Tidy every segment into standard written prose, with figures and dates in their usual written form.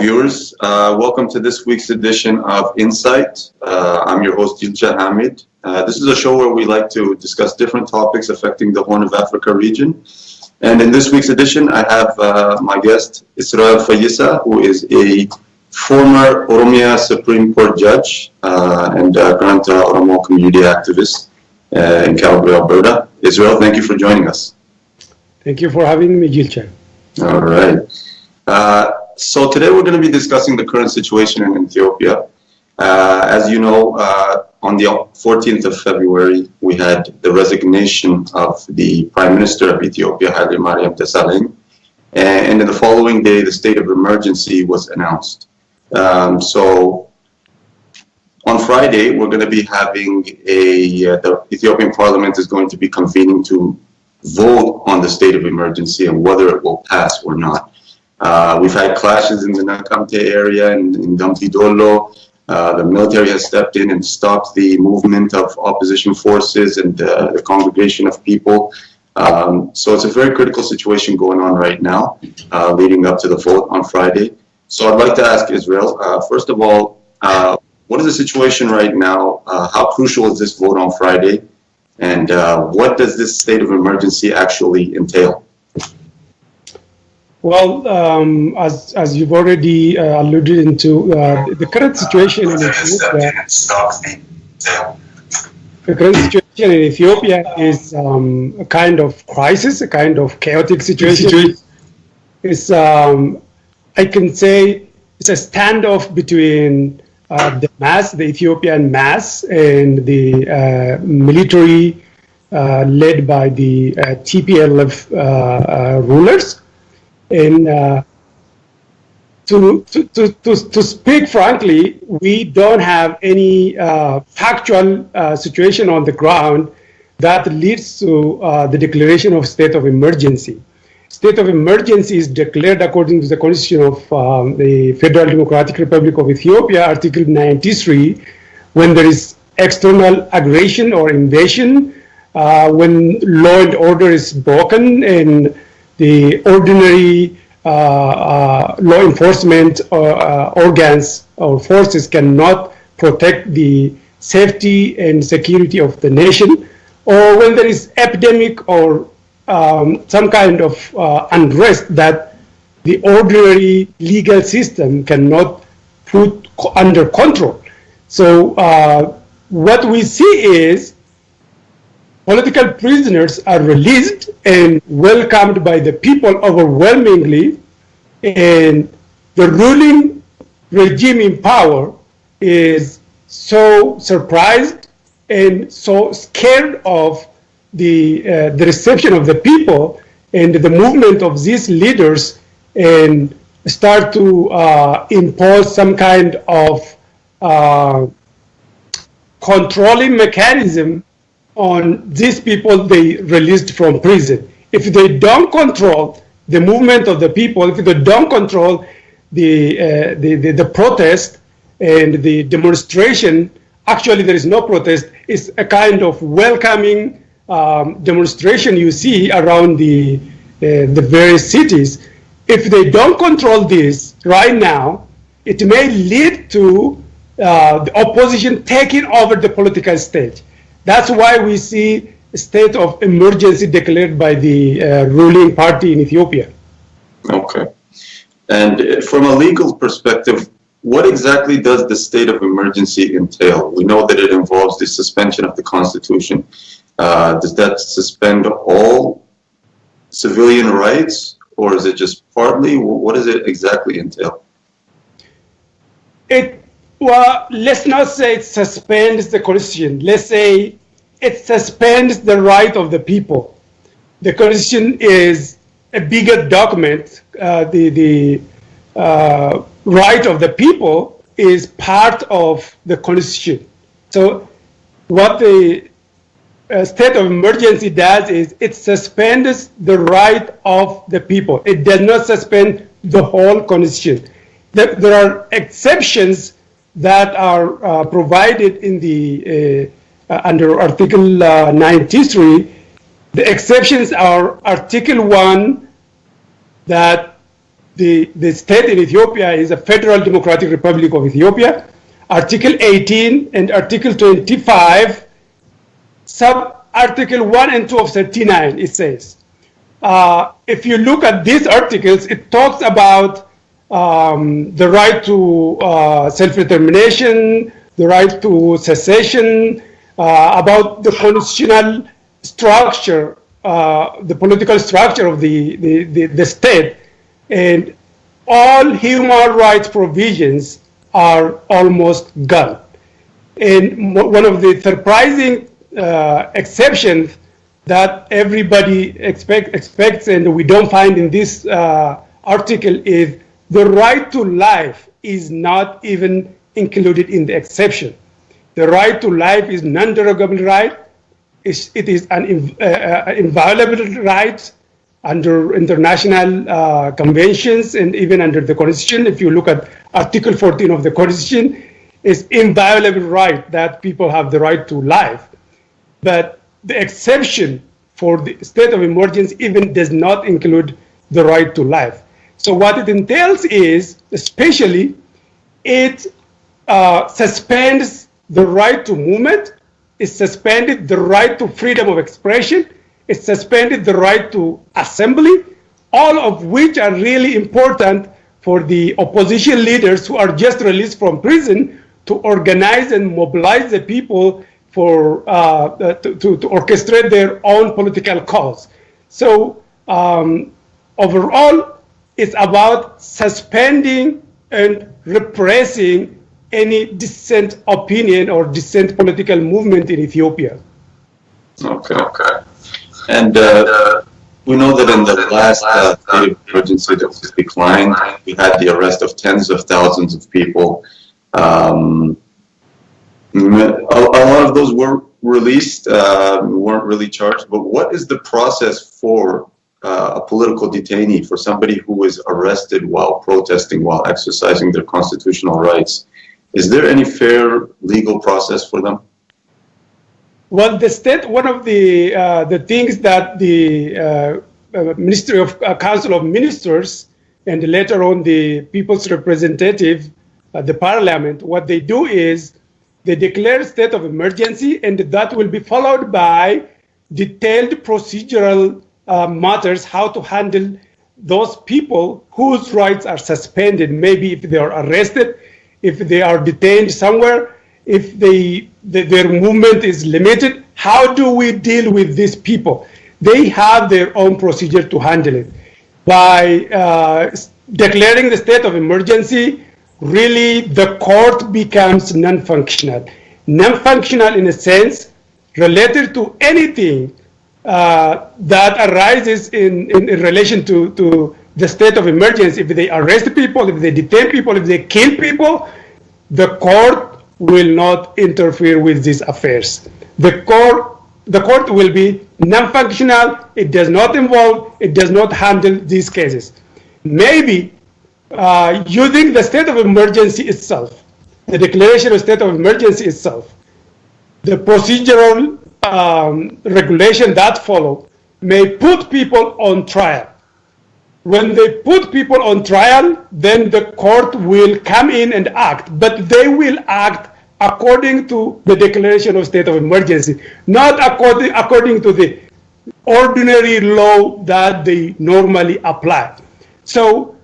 viewers. Welcome to this week's edition of Insight. I'm your host, Jilcha, Hamid. This is a show where we like to discuss different topics affecting the Horn of Africa region. And in this week's edition, I have my guest, Israel Fayisa, who is a former Oromia Supreme Court judge and current Oromo community activist in Calgary, Alberta. Israel, thank you for joining us. Thank you for having me, Jilcha. All right. So today we're going to be discussing the current situation in Ethiopia. As you know, on the 14th of February, we had the resignation of the Prime Minister of Ethiopia, Haile Mariam Desalegn, and in the following day, the state of emergency was announced. So on Friday, we're going to be having the Ethiopian Parliament is going to be convening to vote on the state of emergency and whether it will pass or not. We've had clashes in the Nakamte area and in Dampidolo. The military has stepped in and stopped the movement of opposition forces and the congregation of people. So it's a very critical situation going on right now, leading up to the vote on Friday. So I'd like to ask Israel, first of all, what is the situation right now? How crucial is this vote on Friday? And what does this state of emergency actually entail? Well, as you've already alluded into, the current situation in Ethiopia, is a kind of crisis, a kind of chaotic situation. It's, I can say, it's a standoff between the Ethiopian mass, and the military led by the TPLF rulers. And to speak frankly, we don't have any factual situation on the ground that leads to the declaration of state of emergency. State of emergency is declared according to the Constitution of the Federal Democratic Republic of Ethiopia, Article 93, when there is external aggression or invasion, when law and order is broken, and the ordinary law enforcement organs or forces cannot protect the safety and security of the nation, or when there is epidemic or some kind of unrest that the ordinary legal system cannot put under control. So what we see is political prisoners are released and welcomed by the people overwhelmingly, and the ruling regime in power is so surprised and so scared of the reception of the people and the movement of these leaders, and start to impose some kind of controlling mechanism on these people they released from prison. If they don't control the movement of the people, if they don't control the protest and the demonstration, actually there is no protest, it's a kind of welcoming demonstration you see around the various cities. If they don't control this right now, it may lead to the opposition taking over the political stage. That's why we see a state of emergency declared by the ruling party in Ethiopia. Okay. And from a legal perspective, what exactly does the state of emergency entail? We know that it involves the suspension of the Constitution. Does that suspend all civilian rights, or is it just partly? What does it exactly entail? Well, let's not say it suspends the Constitution. Let's say it suspends the right of the people. The Constitution is a bigger document. The right of the people is part of the Constitution. So what the state of emergency does is it suspends the right of the people. It does not suspend the whole Constitution. There are exceptions that are provided in the under Article 93. The exceptions are Article 1, that the state in Ethiopia is a Federal Democratic Republic of Ethiopia. Article 18 and Article 25, sub-article 1 and 2 of 39, it says, if you look at these articles, it talks about the right to self-determination, the right to secession, about the constitutional structure, the political structure of the state, and all human rights provisions are almost gone. And one of the surprising exceptions that everybody expects and we don't find in this article is the right to life is not even included in the exception. The right to life is non-derogable right. It is an inviolable right under international conventions and even under the Constitution. If you look at Article 14 of the Constitution, it's inviolable right that people have the right to life. But the exception for the state of emergency even does not include the right to life. So what it entails is, especially, it suspends the right to movement, it suspended the right to freedom of expression, it suspended the right to assembly, all of which are really important for the opposition leaders who are just released from prison to organize and mobilize the people for to orchestrate their own political cause. So overall, it's about suspending and repressing any dissent opinion or dissent political movement in Ethiopia. Okay. And we know that in the last state of emergency that was declined, we had the arrest of tens of thousands of people. A lot of those were released, weren't really charged. But what is the process for a political detainee, for somebody who is arrested while protesting, while exercising their constitutional rights? Is there any fair legal process for them? Well, the state, one of the things that the Ministry of Council of Ministers and later on the People's Representative, the Parliament, what they do is they declare state of emergency, and that will be followed by detailed procedural matters, how to handle those people whose rights are suspended, maybe if they are arrested, if they are detained somewhere, if their movement is limited. How do we deal with these people? They have their own procedure to handle it. By declaring the state of emergency, really the court becomes non-functional. Non-functional in a sense related to anything that arises in relation to the state of emergency. If they arrest people, if they detain people, if they kill people, the court will not interfere with these affairs. The court will be non-functional. It does not involve, it does not handle these cases. Maybe using the state of emergency itself, the declaration of state of emergency itself, the procedural regulation that follow may put people on trial. When they put people on trial, then the court will come in and act, but they will act according to the declaration of state of emergency, not according to the ordinary law that they normally apply. So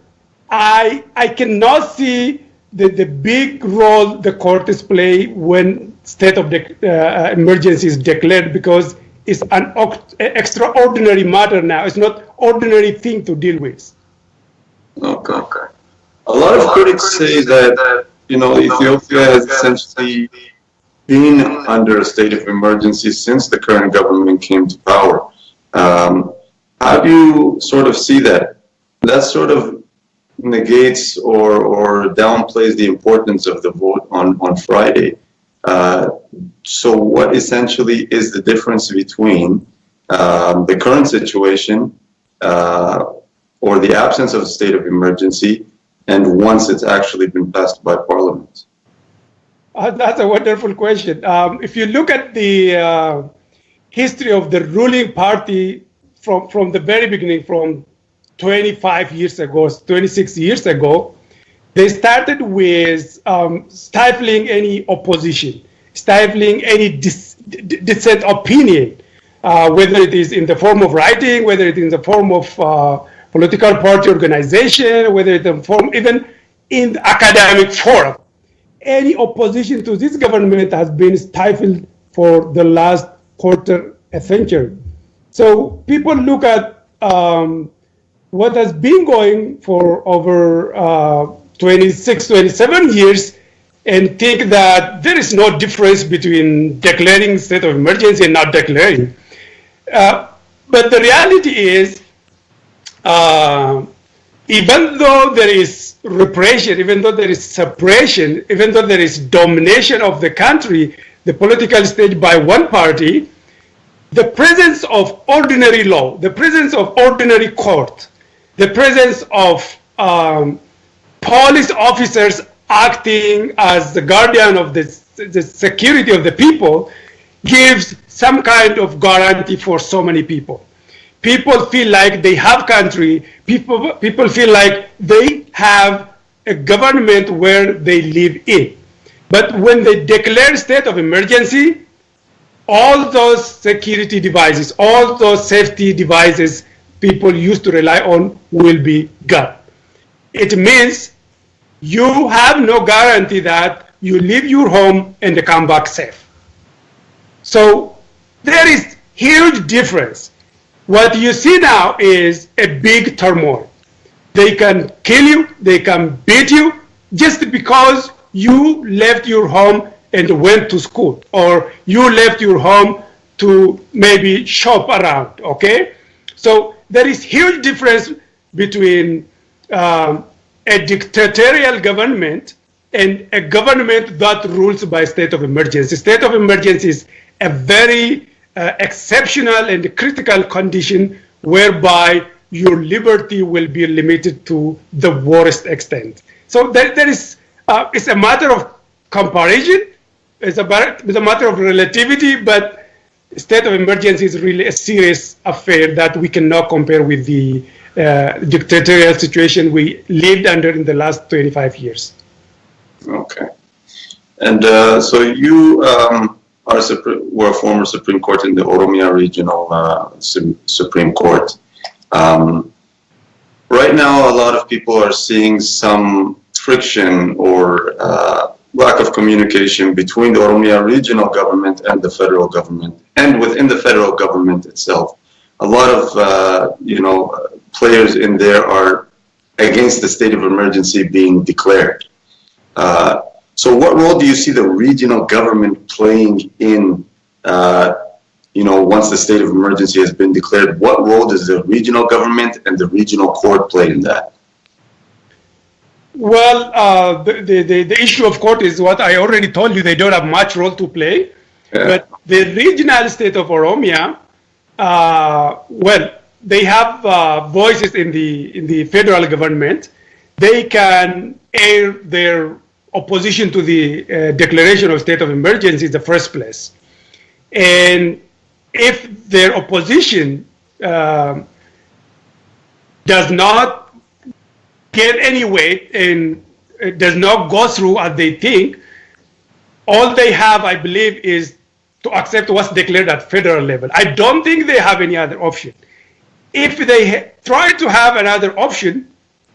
I cannot see the big role the court is play when state of emergency is declared, because it's an extraordinary matter now. It's not ordinary thing to deal with. Okay. A lot of critics say that, Ethiopia has essentially been under a state of emergency since the current government came to power. How do you sort of see that? That sort of negates or downplays the importance of the vote on Friday. So what essentially is the difference between the current situation or the absence of a state of emergency and once it's actually been passed by Parliament? That's a wonderful question. If you look at the history of the ruling party from the very beginning, from 25 years ago, 26 years ago, they started with stifling any opposition, stifling any dissent opinion, whether it is in the form of writing, whether it is in the form of political party organization, whether it's in form even in the academic forum. Any opposition to this government has been stifled for the last quarter a century. So people look at what has been going for over 26, 27 years and think that there is no difference between declaring state of emergency and not declaring. But the reality is, even though there is repression, even though there is suppression, even though there is domination of the country, the political stage by one party, the presence of ordinary law, the presence of ordinary court, the presence of police officers acting as the guardian of the security of the people gives some kind of guarantee for so many people. People feel like they have country. People feel like they have a government where they live in. But when they declare state of emergency, all those security devices, all those safety devices people used to rely on will be gone. It means you have no guarantee that you leave your home and come back safe. So there is huge difference. What you see now is a big turmoil. They can kill you, they can beat you just because you left your home and went to school, or you left your home to maybe shop around, okay? So there is huge difference between a dictatorial government and a government that rules by state of emergency. State of emergency is a very exceptional and critical condition whereby your liberty will be limited to the worst extent. So there is, it's a matter of comparison, it's a matter of relativity, but state of emergency is really a serious affair that we cannot compare with the dictatorial situation we lived under in the last 25 years. Okay. And so you were a former Supreme Court in the Oromia Regional Supreme Court. Right now, a lot of people are seeing some friction or lack of communication between the Oromia Regional Government and the federal government, and within the federal government itself. A lot of players in there are against the state of emergency being declared. So what role do you see the regional government playing in, once the state of emergency has been declared? What role does the regional government and the regional court play in that? Well, the issue of court is what I already told you. They don't have much role to play. Yeah. But the regional state of Oromia, they have voices in the federal government. They can air their opposition to the declaration of state of emergency in the first place. And if their opposition does not get any weight and does not go through as they think, all they have, I believe, is to accept what's declared at federal level. I don't think they have any other option. If they try to have another option,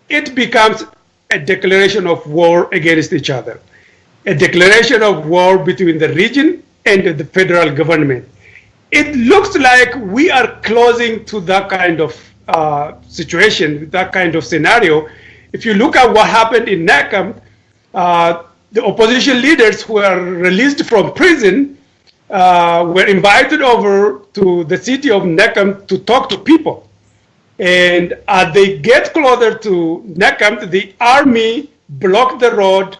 it becomes a declaration of war against each other, a declaration of war between the region and the federal government. It looks like we are closing to that kind of situation, that kind of scenario. If you look at what happened in Nakam, the opposition leaders who were released from prison were invited over to the city of Nakam to talk to people. And as they get closer to Nakam, the army blocked the road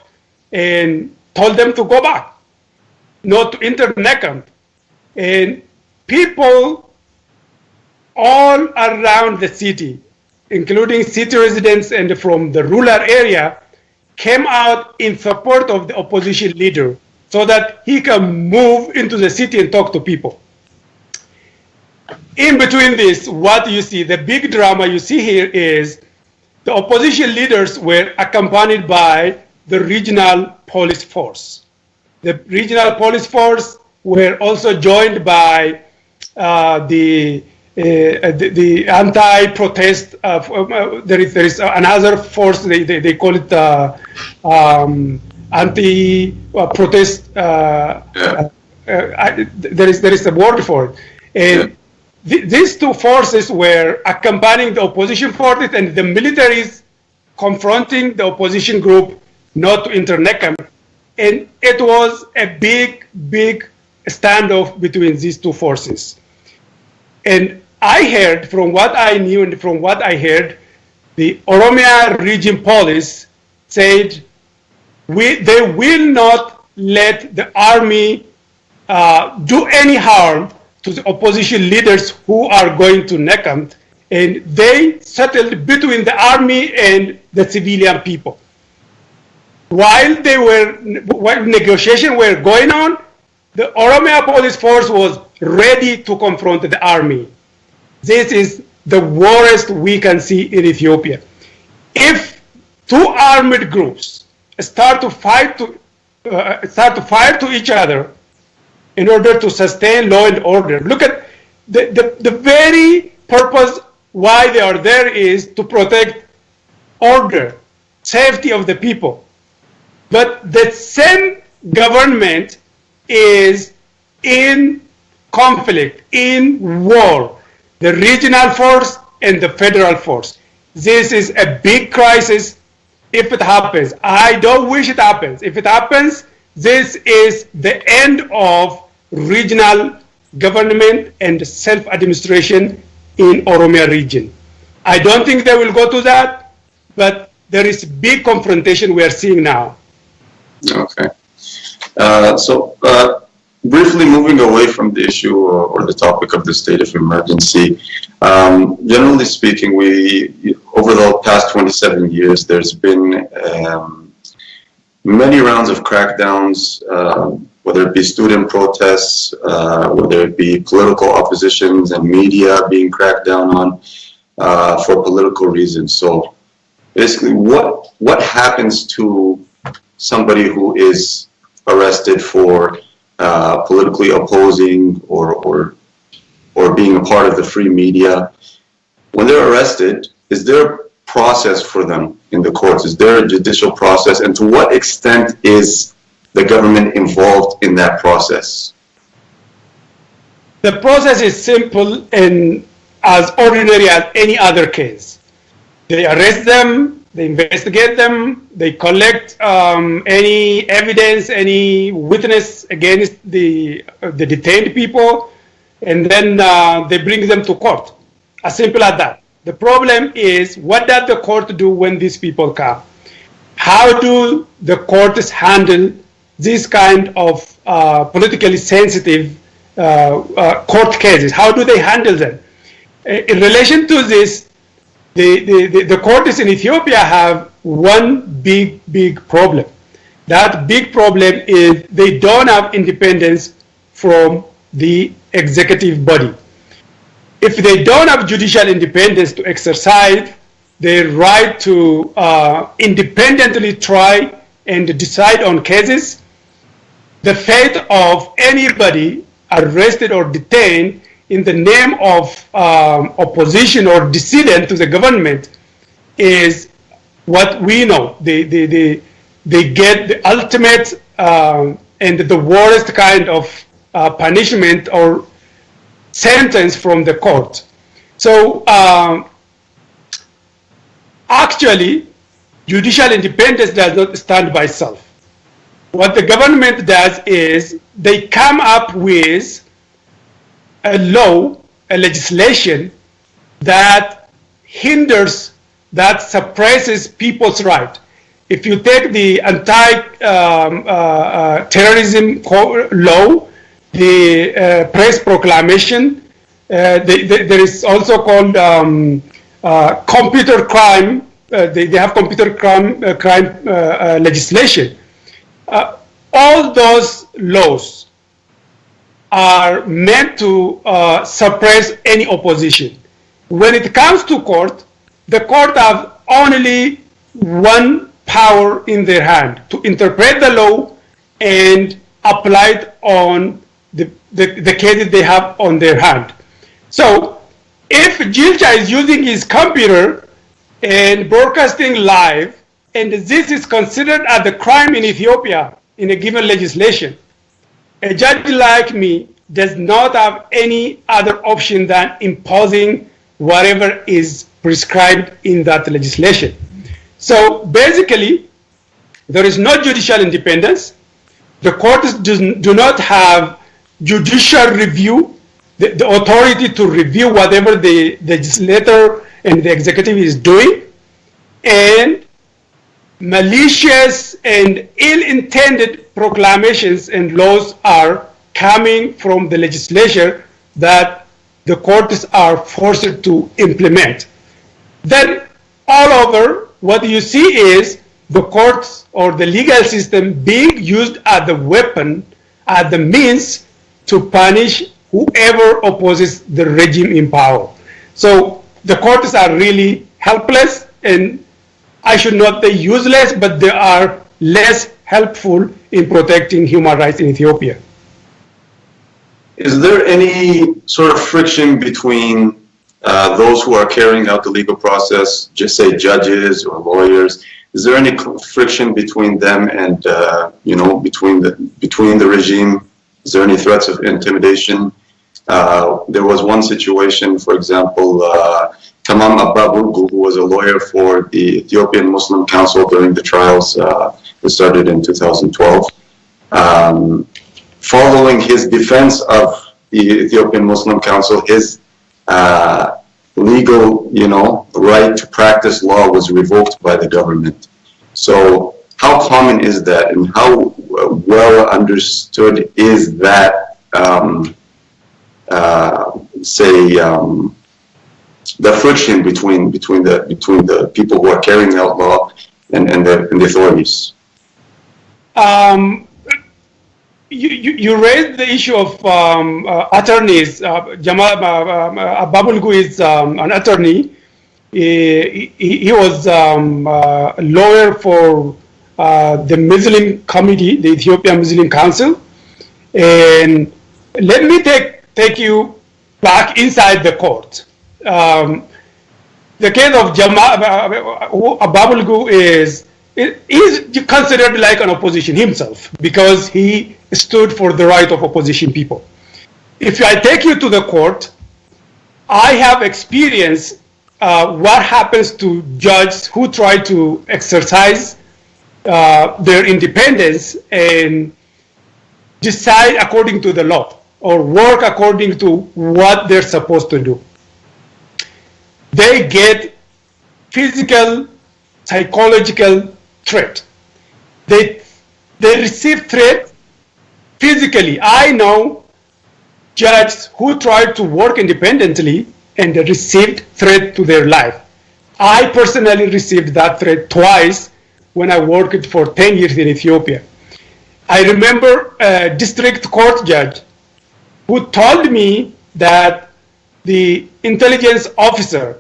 and told them to go back, not to enter Nakam. And people all around the city, including city residents and from the rural area, came out in support of the opposition leader so that he can move into the city and talk to people. In between this, what you see, the big drama you see here is the opposition leaders were accompanied by the regional police force. The regional police force were also joined by the anti-protest. There is another force. They call it anti-protest. There is a word for it. And these two forces were accompanying the opposition forces, and the militaries confronting the opposition group not to interneck them. And it was a big standoff between these two forces. And I heard, from what I knew and from what I heard, the Oromia region police said they will not let the army do any harm to the opposition leaders who are going to Nekam, and they settled between the army and the civilian people. While negotiations were going on, the Oromia police force was ready to confront the army. This is the worst we can see in Ethiopia. If two armed groups start to fire to each other in order to sustain law and order, look at the very purpose why they are there is to protect order, safety of the people. But the same government is in conflict, in war, the regional force and the federal force. This is a big crisis if it happens. I don't wish it happens. If it happens, this is the end of regional government and self-administration in Oromia region. I don't think they will go to that, but there is big confrontation we are seeing now. Okay. Briefly moving away from the issue or the topic of the state of emergency, generally speaking, over the past 27 years, there's been many rounds of crackdowns, whether it be student protests, whether it be political oppositions and media being cracked down on for political reasons. So basically, what happens to somebody who is arrested for politically opposing or being a part of the free media? When they're arrested, is there a process for them in the courts? Is there a judicial process? And to what extent is the government involved in that process? The process is simple and as ordinary as any other case. They arrest them, they investigate them, they collect any evidence, any witness against the detained people, and then they bring them to court. As simple as that. The problem is, what does the court do when these people come? How do the courts handle this kind of politically sensitive court cases? How do they handle them? In relation to this, the courts in Ethiopia have one big problem. That big problem is they don't have independence from the executive body. If they don't have judicial independence to exercise their right to independently try and decide on cases, the fate of anybody arrested or detained in the name of opposition or dissident to the government is what we know. They get the ultimate and the worst kind of punishment or sentence from the court. So actually, judicial independence does not stand by itself. What the government does is they come up with a law, a legislation that hinders, that suppresses people's right. If you take the anti-terrorism law, the press proclamation, there is also called computer crime. They have computer crime legislation. All those laws are meant to suppress any opposition. When it comes to court, the court have only one power in their hand, to interpret the law and apply it on the cases they have on their hand. So if Jilcha is using his computer and broadcasting live, and this is considered as a crime in Ethiopia in a given legislation, a judge like me does not have any other option than imposing whatever is prescribed in that legislation. So basically, there is no judicial independence. The courts do not have judicial review, the authority to review whatever the legislator and the executive is doing. And malicious and ill-intended proclamations and laws are coming from the legislature that the courts are forced to implement. Then all over, what you see is the courts or the legal system being used as the weapon, as the means to punish whoever opposes the regime in power. So the courts are really helpless, and I should not say useless, but they are less helpful in protecting human rights in Ethiopia. Is there any sort of friction between those who are carrying out the legal process, just say judges or lawyers? Is there any friction between them and between the regime? Is there any threats of intimidation? There was one situation, for example, Tamam Ababulgu, who was a lawyer for the Ethiopian Muslim Council during the trials that started in 2012. Following his defense of the Ethiopian Muslim Council, his legal, right to practice law was revoked by the government. So how common is that, and how well understood is that, the friction between the people who are carrying out law and the authorities? You raised the issue of attorneys. Jamal Babulgu is an attorney. He was a lawyer for the Muslim committee, the Ethiopian Muslim Council. And let me take you back inside the court. The case of Jamal Babulgu is considered like an opposition himself, because he stood for the right of opposition people. If I take you to the court, I have experienced what happens to judges who try to exercise their independence and decide according to the law or work according to what they're supposed to do. They get physical, psychological threat. They receive threat physically. I know judges who tried to work independently and received threat to their life. I personally received that threat twice when I worked for 10 years in Ethiopia. I remember a district court judge who told me that the intelligence officer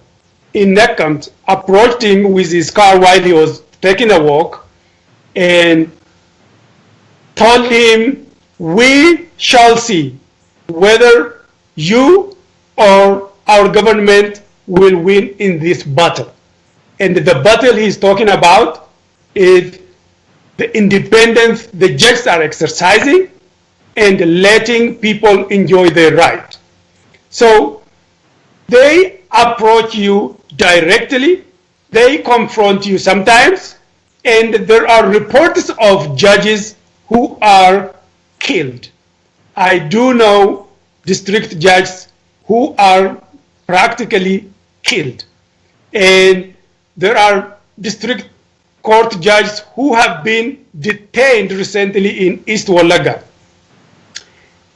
in Nekamt approached him with his car while he was taking a walk and told him, "We shall see whether you or our government will win in this battle." And the battle he's talking about is the independence the judges are exercising and letting people enjoy their right. So they approach you directly, they confront you sometimes, and there are reports of judges who are killed. I do know district judges who are practically killed. And there are district court judges who have been detained recently in East Wallaga.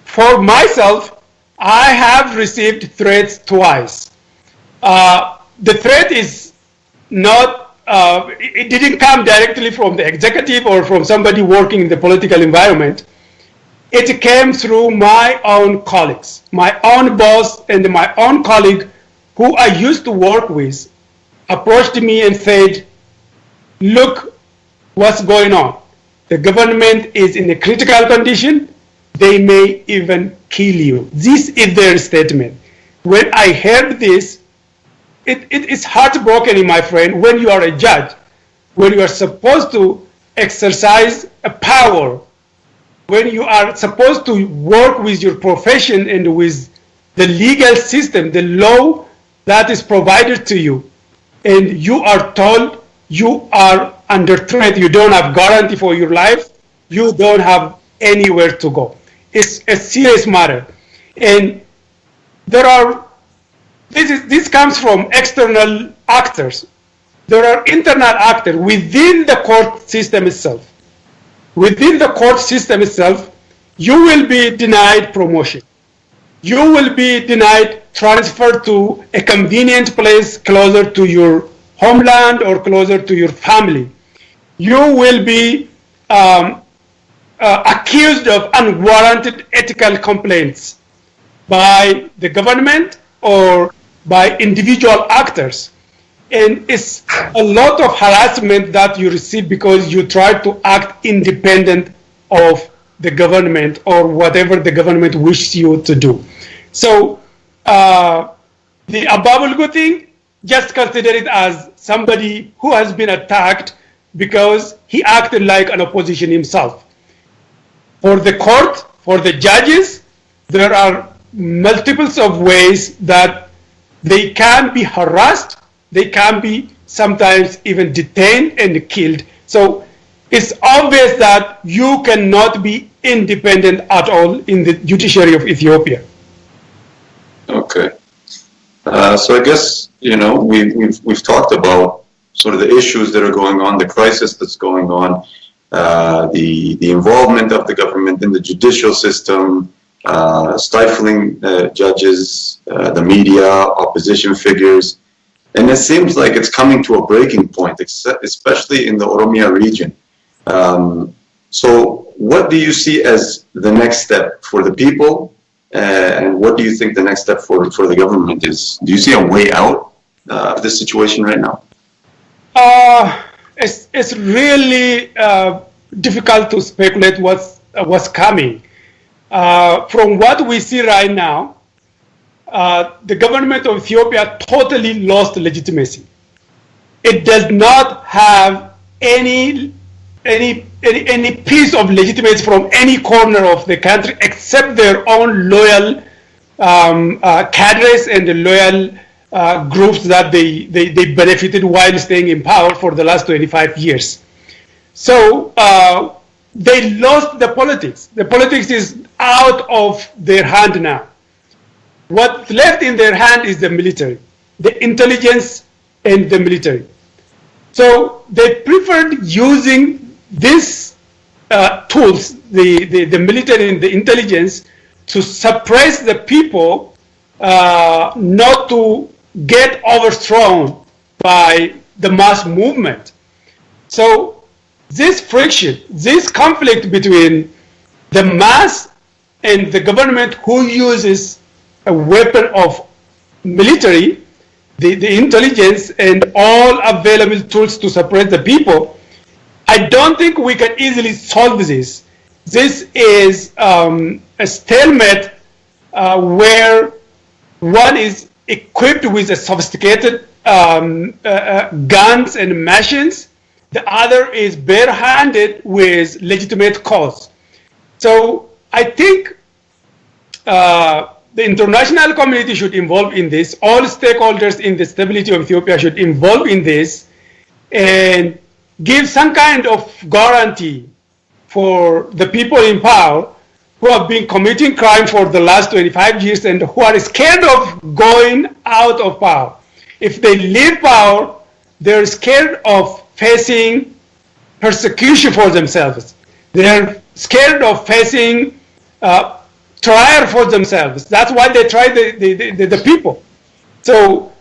For myself, I have received threats twice. The threat is not, it didn't come directly from the executive or from somebody working in the political environment. It came through my own colleagues, my own boss and my own colleague who I used to work with approached me and said, look what's going on. The government is in a critical condition. They may even kill you. This is their statement. When I heard this, it is heartbroken, my friend, when you are a judge, when you are supposed to exercise a power, when you are supposed to work with your profession and with the legal system, the law that is provided to you, and you are told you are under threat, you don't have guarantee for your life, you don't have anywhere to go. It's a serious matter. And this comes from external actors. There are internal actors within the court system itself. Within the court system itself, you will be denied promotion. You will be denied transfer to a convenient place closer to your homeland or closer to your family. You will be accused of unwarranted ethical complaints by the government or by individual actors. And it's a lot of harassment that you receive because you try to act independent of the government or whatever the government wishes you to do. So the Ababulgu thing, just consider it as somebody who has been attacked because he acted like an opposition himself. For the court, for the judges, there are multiples of ways that they can be harassed, they can be sometimes even detained and killed. So it's obvious that you cannot be independent at all in the judiciary of Ethiopia. Okay. So I guess, we've talked about sort of the issues that are going on, the crisis that's going on, the involvement of the government in the judicial system, stifling judges, the media, opposition figures. And it seems like it's coming to a breaking point, especially in the Oromia region. So what do you see as the next step for the people? And what do you think the next step for the government is? Do you see a way out of this situation right now? It's really difficult to speculate what's coming. From what we see right now, the government of Ethiopia totally lost legitimacy. It does not have any piece of legitimacy from any corner of the country except their own loyal cadres and the loyal groups that they benefited while staying in power for the last 25 years. So they lost the politics. The politics is out of their hand now. What's left in their hand is the military, the intelligence and the military. So they preferred using these tools, the military and the intelligence, to suppress the people, not to get overthrown by the mass movement. So this friction, this conflict between the mass and the government who uses a weapon of military, the intelligence and all available tools to suppress the people, I don't think we can easily solve this. This is a stalemate where one is equipped with a sophisticated guns and machines. The other is barehanded with legitimate cause. So I think the international community should involve in this. All stakeholders in the stability of Ethiopia should involve in this and give some kind of guarantee for the people in power who have been committing crime for the last 25 years and who are scared of going out of power. If they leave power, they're scared of facing persecution for themselves. They're scared of facing trial for themselves. That's why they try the people. So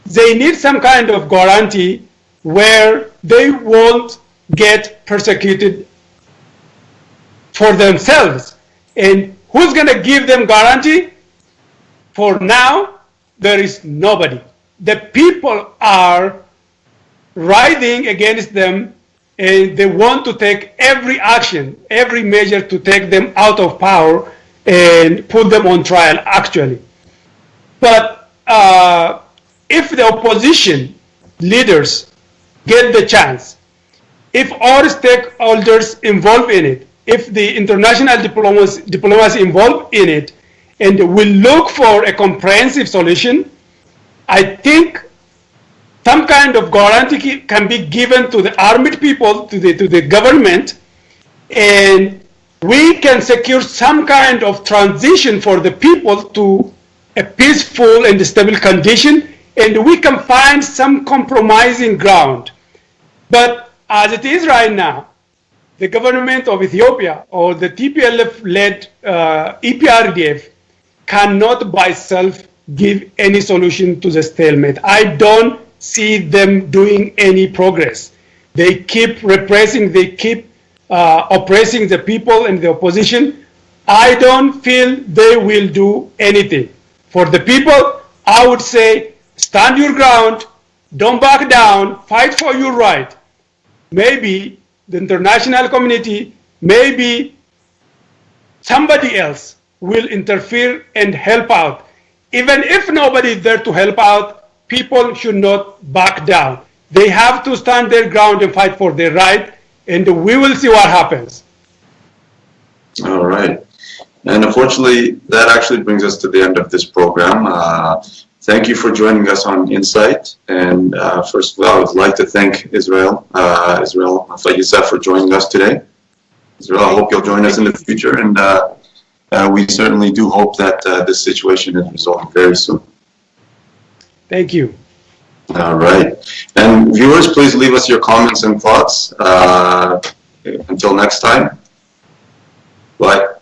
they need some kind of guarantee where they won't get persecuted for themselves. And who's going to give them guarantee? For now, there is nobody. The people are writhing against them, and they want to take every action, every measure to take them out of power and put them on trial, actually. But if the opposition leaders get the chance, if all stakeholders involved in it, if the international diplomacy involved in it, and we look for a comprehensive solution, I think some kind of guarantee can be given to the armed people, to the government, and we can secure some kind of transition for the people to a peaceful and stable condition, and we can find some compromising ground. But as it is right now, the government of Ethiopia or the TPLF-led EPRDF cannot by itself give any solution to the stalemate. I don't see them doing any progress. They keep repressing, they keep oppressing the people and the opposition. I don't feel they will do anything. For the people, I would say, stand your ground, don't back down, fight for your right. Maybe the international community, maybe somebody else will interfere and help out. Even if nobody is there to help out, people should not back down. They have to stand their ground and fight for their right, and we will see what happens. All right. And unfortunately, that actually brings us to the end of this program. Thank you for joining us on Insight. And first of all, I would like to thank Israel Fayisa for joining us today. Israel, I hope you'll join us in the future. And we certainly do hope that this situation is resolved very soon. Thank you. All right. And viewers, please leave us your comments and thoughts. Until next time. Bye.